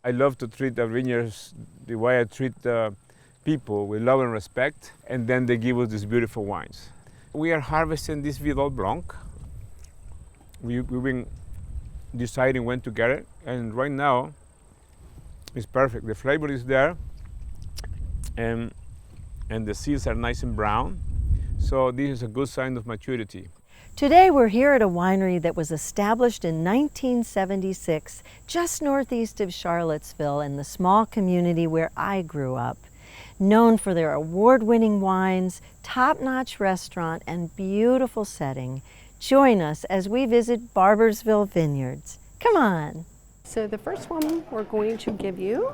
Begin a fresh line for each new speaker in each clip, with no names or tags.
I love to treat the vineyards the way I treat people, with love and respect, and then they give us these beautiful wines. We are harvesting this Vidal Blanc. We've been deciding when to get it, and right now it's perfect. The flavor is there, and the seeds are nice and brown, so this is a good sign of maturity.
Today we're here at a winery that was established in 1976, just northeast of Charlottesville in the small community where I grew up. Known for their award-winning wines, top-notch restaurant, and beautiful setting. Join us as we visit Barboursville Vineyards. Come on.
So the first one we're going to give you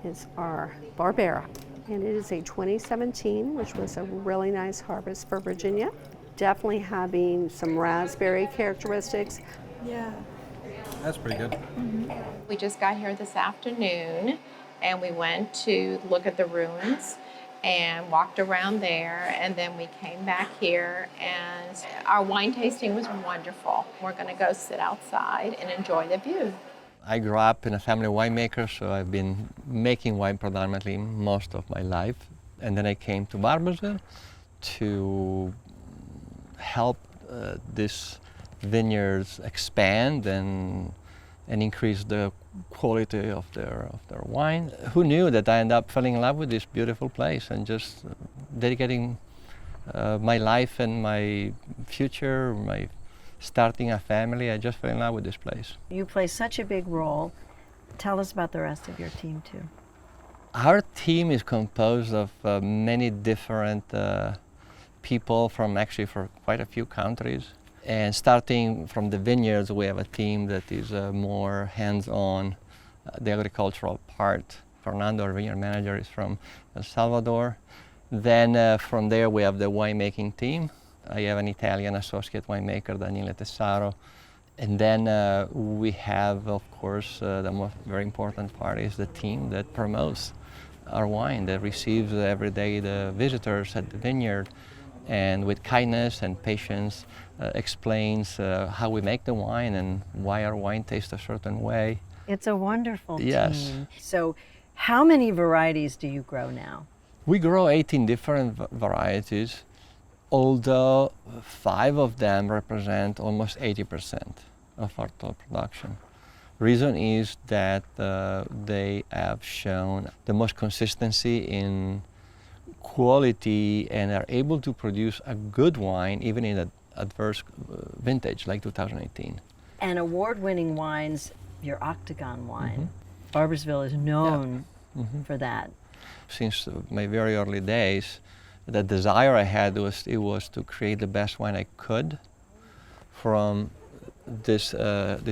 is our Barbera. And it is a 2017, which was a really nice harvest for Virginia. Definitely having some raspberry characteristics.
Yeah.
That's pretty good.
We just got here this afternoon and we went to look at the ruins and walked around there, and then we came back here and our wine tasting was wonderful. We're going to go sit outside and enjoy the view.
I grew up in a family of winemakers, so I've been making wine predominantly most of my life. And then I came to Barboursville to help these vineyards expand and increase the quality of their wine. Who knew that I ended up falling in love with this beautiful place and just dedicating my life and my future, my starting a family. I just fell in love with this place.
You play such a big role. Tell us about the rest of your team too.
Our team is composed of many different people from quite a few countries. And starting from the vineyards, we have a team that is more hands-on, the agricultural part. Fernando, our vineyard manager, is from El Salvador. Then from there, we have the winemaking team. I have an Italian associate winemaker, Daniele Tessaro. And then we have, of course, the most very important part is the team that promotes our wine, that receives every day the visitors at the vineyard, and with kindness and patience explains how we make the wine and why our wine tastes a certain way.
It's a wonderful
Yes.
team. So how many varieties do you grow now?
We grow 18 different varieties, although 5 of them represent almost 80% of our total production. Reason is that they have shown the most consistency in quality and are able to produce a good wine even in an adverse vintage like 2018.
And award-winning wines, your Octagon wine. Barboursville is known for that.
Since my very early days, the desire I had was to create the best wine I could from this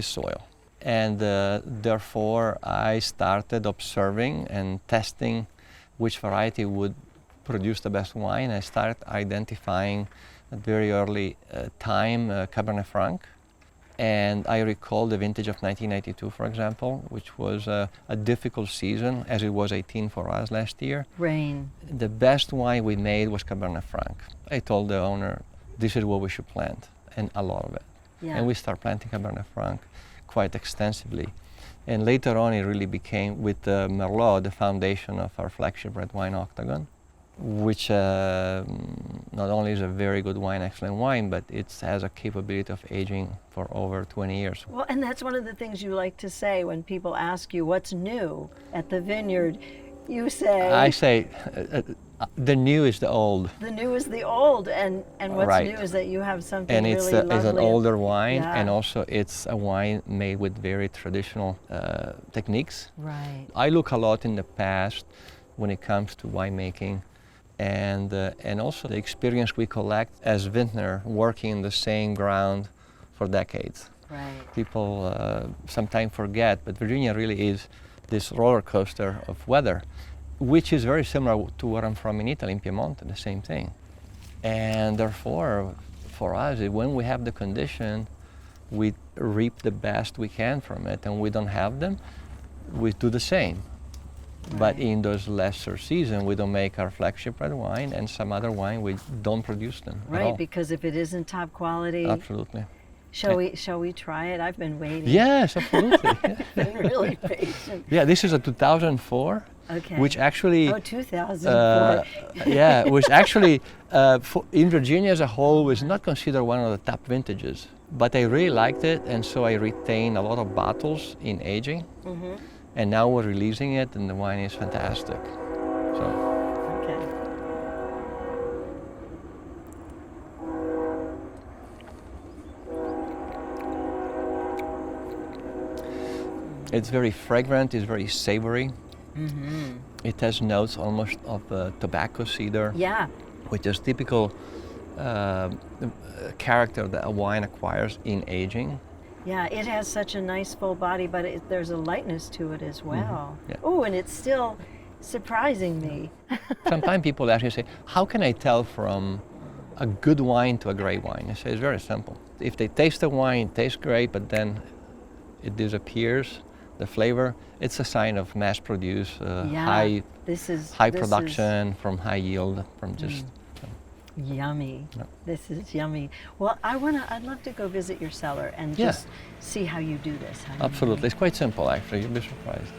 soil. And therefore I started observing and testing which variety would produce the best wine. I started identifying at very early time Cabernet Franc. And I recall the vintage of 1992, for example, which was a difficult season, as it was 18 for us last year.
Rain.
The best wine we made was Cabernet Franc. I told the owner, this is what we should plant, and a lot of it.
Yeah.
And we started planting Cabernet Franc quite extensively. And later on, it really became, with Merlot, the foundation of our flagship red wine, Octagon, which not only is a very good wine, excellent wine, but it has a capability of aging for over 20 years.
Well, and that's one of the things you like to say when people ask you what's new at the vineyard. You say...
I say the new is the old.
The new is the old, and what's
Right.
new is that you have something
And
really lovely.
it's an older wine,
Yeah.
and also it's a wine made with very traditional techniques.
Right.
I look a lot in the past when it comes to winemaking, and also the experience we collect as vintner working in the same ground for decades.
Right.
People sometimes forget, but Virginia really is this roller coaster of weather, which is very similar to where I'm from in Italy, in Piemonte, the same thing. And therefore, for us, when we have the condition, we reap the best we can from it, and we don't have them, we do the same. But in those lesser seasons, we don't make our flagship red wine, and some other wine, we don't produce them at all.
Right, because if it isn't top quality,
Absolutely.
Shall we try it? I've been waiting.
Yes, absolutely.
I've been really patient.
Yeah, this is a 2004,
Okay.
which actually,
Oh, 2004.
yeah, was actually in Virginia as a whole was not considered one of the top vintages. But I really liked it, and so I retained a lot of bottles in aging.
Mm-hmm.
And now we're releasing it, and the wine is fantastic. So.
Okay.
It's very fragrant, it's very savory.
Mm-hmm.
It has notes almost of tobacco cedar,
Yeah.
which is typical character that a wine acquires in aging.
Yeah, it has such a nice full body, but there's a lightness to it as well.
Yeah.
Oh, and it's still surprising me.
Sometimes people actually say, how can I tell from a good wine to a great wine? I say, it's very simple. If they taste the wine, it tastes great, but then it disappears, the flavor, it's a sign of mass-produced, high
This is
production from high yield, from just...
Yummy.
Yeah.
This is yummy. Well, I'd love to go visit your cellar and
Yeah.
just see how you do this. how you
Absolutely, it's quite simple actually, you'll be surprised.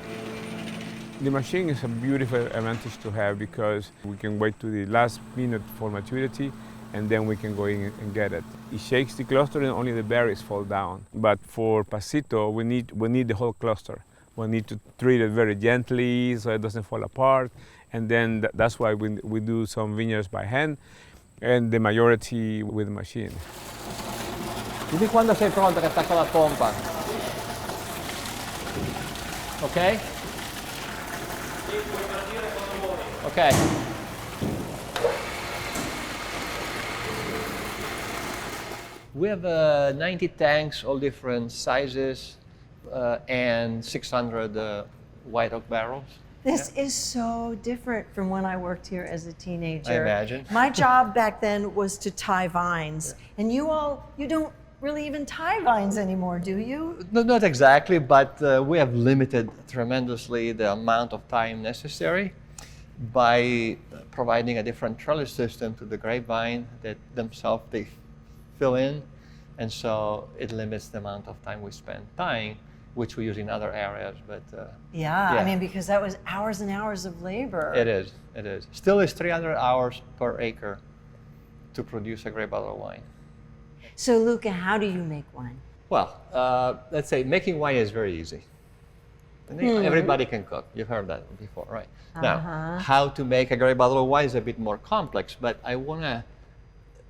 The machine is a beautiful advantage to have because we can wait to the last minute for maturity and then we can go in and get it. It shakes the cluster and only the berries fall down. But for Pasito, we need the whole cluster. We need to treat it very gently so it doesn't fall apart. And then that's why we do some vineyards by hand and the majority with machine.
Dimmi quando sei pronta che attacco la pompa. Ok? Ok. We have 90 tanks, all different sizes, and 600 white oak barrels.
This is so different from when I worked here as a teenager.
I imagine.
My job back then was to tie vines. And you don't really even tie vines anymore, do you?
No, not exactly, but we have limited tremendously the amount of time necessary by providing a different trellis system to the grapevine that themselves they fill in, and so it limits the amount of time we spend tying, which we use in other areas. But
Yeah,
Yeah.
I mean, because that was hours and hours of labor.
it is. Still is 300 hours per acre to produce a great bottle of wine.
So, Luca, how do you make wine?
Well, let's say making wine is very easy. I think everybody can cook. You've heard that before, right? Now, how to make a great bottle of wine is a bit more complex, but I want to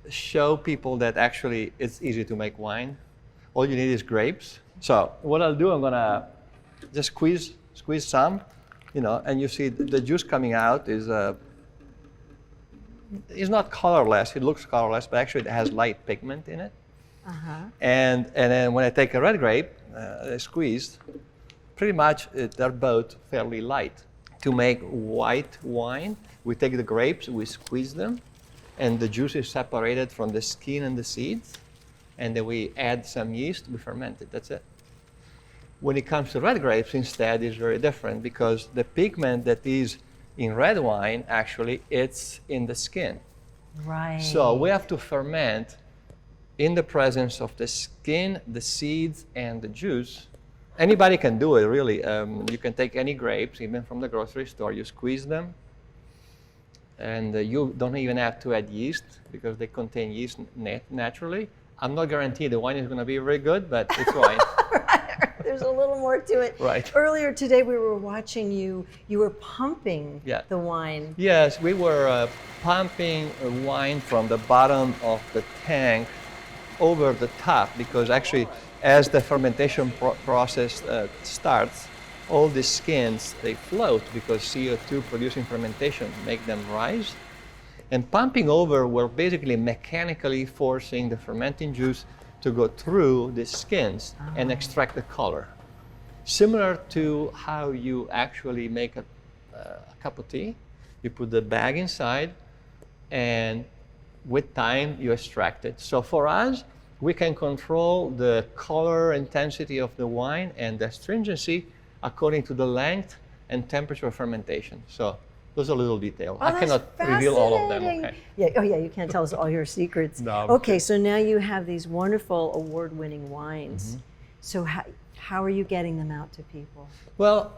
show people that actually it's easy to make wine. All you need is grapes. So what I'll do, I'm going to just squeeze some, and you see the juice coming out is not colorless. It looks colorless, but actually it has light pigment in it. And then when I take a red grape, squeezed, pretty much they're both fairly light. To make white wine, we take the grapes, we squeeze them, and the juice is separated from the skin and the seeds, and then we add some yeast, we ferment it, that's it. When it comes to red grapes, instead, it's very different because the pigment that is in red wine, actually, it's in the skin.
Right.
So we have to ferment in the presence of the skin, the seeds, and the juice. Anybody can do it, really. You can take any grapes, even from the grocery store, you squeeze them, and you don't even have to add yeast because they contain yeast naturally. I'm not guaranteed the wine is going to be very good, but it's wine.
There's a little more to it.
Right.
Earlier today, we were watching you were pumping
Yeah.
the wine.
Yes, we were pumping wine from the bottom of the tank over the top because actually as the fermentation process starts, all the skins, they float because CO2 producing fermentation make them rise. And pumping over, we're basically mechanically forcing the fermenting juice to go through the skins and extract the color. Similar to how you actually make a cup of tea. You put the bag inside and with time you extract it. So for us, we can control the color intensity of the wine and the astringency according to the length and temperature of fermentation. So Those are little details.
Oh,
I
that's
cannot reveal all of them.
fascinating.
Okay.
Yeah. Oh, yeah. You can't tell us all your secrets.
No, I'm
Okay.
kidding.
So now you have these wonderful award-winning wines. So how are you getting them out to people?
Well,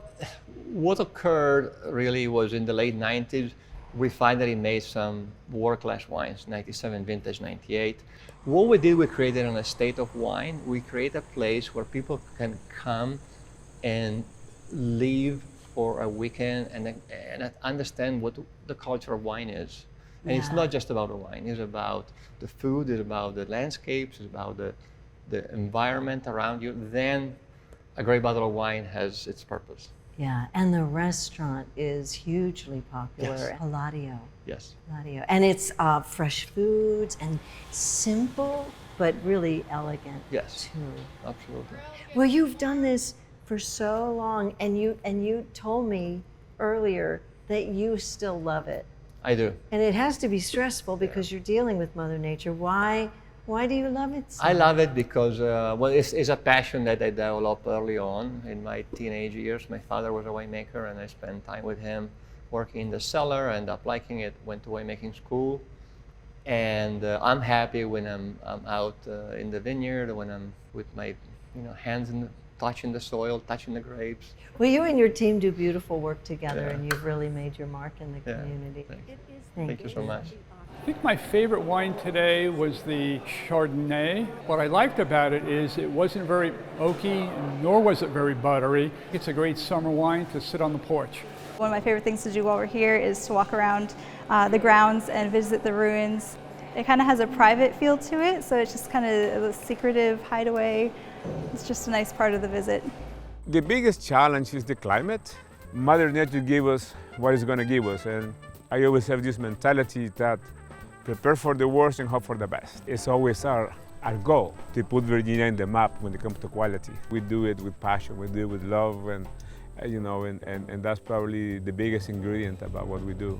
what occurred really was in the late 90s, Refinery made some world-class wines, 97 vintage, 98. What we did, we created an estate of wine. We create a place where people can come and live for a weekend and understand what the culture of wine is. And it's
Yeah.
not just about the wine, it's about the food, it's about the landscapes, it's about the environment around you. Then a great bottle of wine has its purpose.
Yeah. And the restaurant is hugely popular.
Yes.
Palladio.
Yes.
Palladio. And it's fresh foods and simple, but really elegant
Yes.
too.
Absolutely.
Well, you've done this for so long, and you told me earlier that you still love it.
I do.
And it has to be stressful because you're dealing with Mother Nature. Why do you love it so
I love it because, well, it's a passion that I developed early on in my teenage years. My father was a winemaker, and I spent time with him working in the cellar and liking it. Went to winemaking school, and I'm happy when I'm out in the vineyard, when I'm with my hands touching the soil, touching the grapes.
Well, you and your team do beautiful work together,
Yeah.
and you've really made your mark in the
Yeah,
community.
thanks.
Thank
Thank you so much.
I think my favorite wine today was the Chardonnay. What I liked about it is it wasn't very oaky, nor was it very buttery. It's a great summer wine to sit on the porch.
One of my favorite things to do while we're here is to walk around the grounds and visit the ruins. It kind of has a private feel to it, so it's just kind of a secretive hideaway. It's just a nice part of the visit.
The biggest challenge is the climate. Mother Nature gave us what it's going to give us, and I always have this mentality that prepare for the worst and hope for the best. It's always our goal to put Virginia in the map when it comes to quality. We do it with passion, we do it with love, and that's probably the biggest ingredient about what we do.